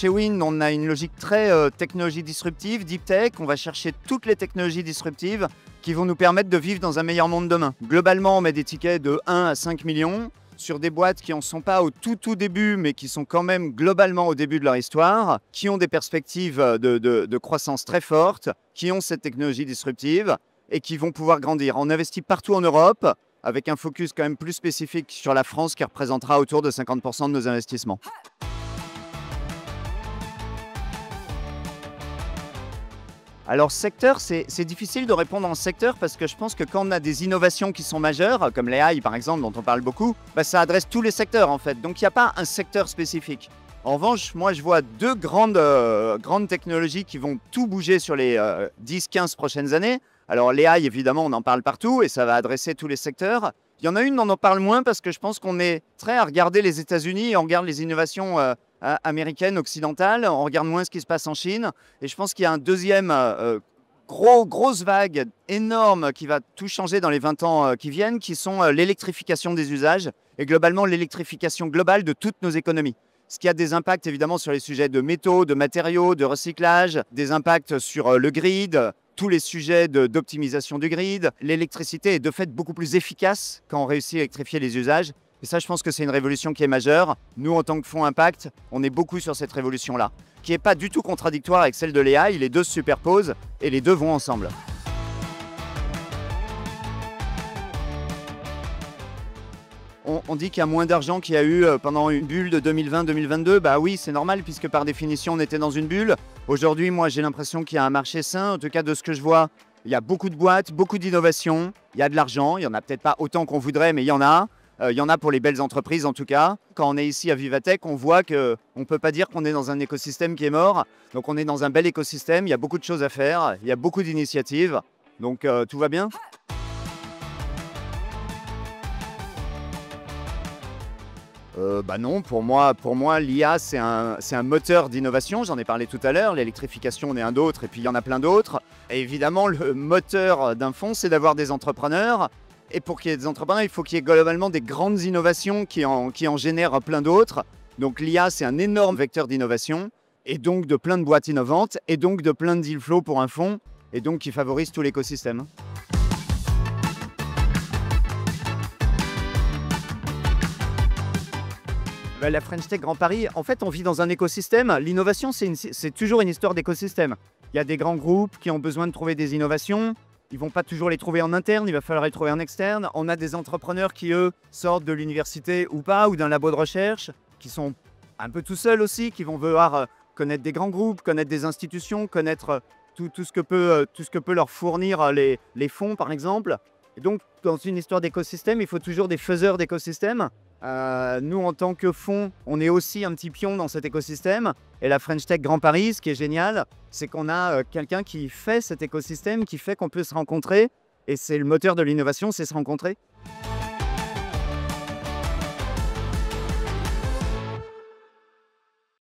Chez Wind, on a une logique très technologie disruptive, deep tech. On va chercher toutes les technologies disruptives qui vont nous permettre de vivre dans un meilleur monde demain. Globalement, on met des tickets de 1 à 5 millions sur des boîtes qui n'en sont pas au tout début, mais qui sont quand même globalement au début de leur histoire, qui ont des perspectives de croissance très fortes, qui ont cette technologie disruptive et qui vont pouvoir grandir. On investit partout en Europe, avec un focus quand même plus spécifique sur la France qui représentera autour de 50% de nos investissements. Alors secteur, c'est difficile de répondre en secteur parce que je pense que quand on a des innovations qui sont majeures, comme l'AI par exemple dont on parle beaucoup, ça adresse tous les secteurs en fait. Donc il n'y a pas un secteur spécifique. En revanche, moi je vois deux grandes technologies qui vont tout bouger sur les 10-15 prochaines années. Alors l'AI évidemment on en parle partout et ça va adresser tous les secteurs. Il y en a une dont on en parle moins parce que je pense qu'on est très à regarder les États-Unis et on regarde les innovations américaines, occidentales, on regarde moins ce qui se passe en Chine. Et je pense qu'il y a un deuxième grosse vague énorme qui va tout changer dans les 20 ans qui viennent, qui sont l'électrification des usages et globalement l'électrification globale de toutes nos économies. Ce qui a des impacts évidemment sur les sujets de métaux, de matériaux, de recyclage, des impacts sur le grid, tous les sujets d'optimisation du grid. L'électricité est de fait beaucoup plus efficace quand on réussit à électrifier les usages. Et ça, je pense que c'est une révolution qui est majeure. Nous, en tant que fonds Impact, on est beaucoup sur cette révolution-là, qui n'est pas du tout contradictoire avec celle de l'AI. Les deux se superposent et les deux vont ensemble. On dit qu'il y a moins d'argent qu'il y a eu pendant une bulle de 2020-2022. Bah oui, c'est normal puisque par définition, on était dans une bulle. Aujourd'hui, moi, j'ai l'impression qu'il y a un marché sain. En tout cas, de ce que je vois, il y a beaucoup de boîtes, beaucoup d'innovations. Il y a de l'argent. Il n'y en a peut-être pas autant qu'on voudrait, mais il y en a. Il y en a pour les belles entreprises en tout cas. Quand on est ici à Vivatech, on voit qu'on ne peut pas dire qu'on est dans un écosystème qui est mort. Donc on est dans un bel écosystème, il y a beaucoup de choses à faire, il y a beaucoup d'initiatives. Donc tout va bien. Non, pour moi l'IA c'est un moteur d'innovation, j'en ai parlé tout à l'heure, l'électrification en est un d'autre et puis il y en a plein d'autres. Et évidemment le moteur d'un fonds c'est d'avoir des entrepreneurs. Et pour qu'il y ait des entrepreneurs, il faut qu'il y ait globalement des grandes innovations qui en génèrent plein d'autres. Donc l'IA, c'est un énorme vecteur d'innovation, et donc de plein de boîtes innovantes, et donc de plein de deal flow pour un fonds, et donc qui favorise tout l'écosystème. La French Tech Grand Paris, en fait, on vit dans un écosystème. L'innovation, c'est toujours une histoire d'écosystème. Il y a des grands groupes qui ont besoin de trouver des innovations. Ils ne vont pas toujours les trouver en interne, il va falloir les trouver en externe. On a des entrepreneurs qui, eux, sortent de l'université ou pas, ou d'un labo de recherche, qui sont un peu tout seuls aussi, qui vont vouloir connaître des grands groupes, connaître des institutions, connaître tout ce que peut leur fournir les fonds, par exemple. Et donc, dans une histoire d'écosystème, il faut toujours des faiseurs d'écosystème. Nous, en tant que fonds, on est aussi un petit pion dans cet écosystème. Et la French Tech Grand Paris, ce qui est génial, c'est qu'on a quelqu'un qui fait cet écosystème, qui fait qu'on peut se rencontrer. Et c'est le moteur de l'innovation, c'est se rencontrer.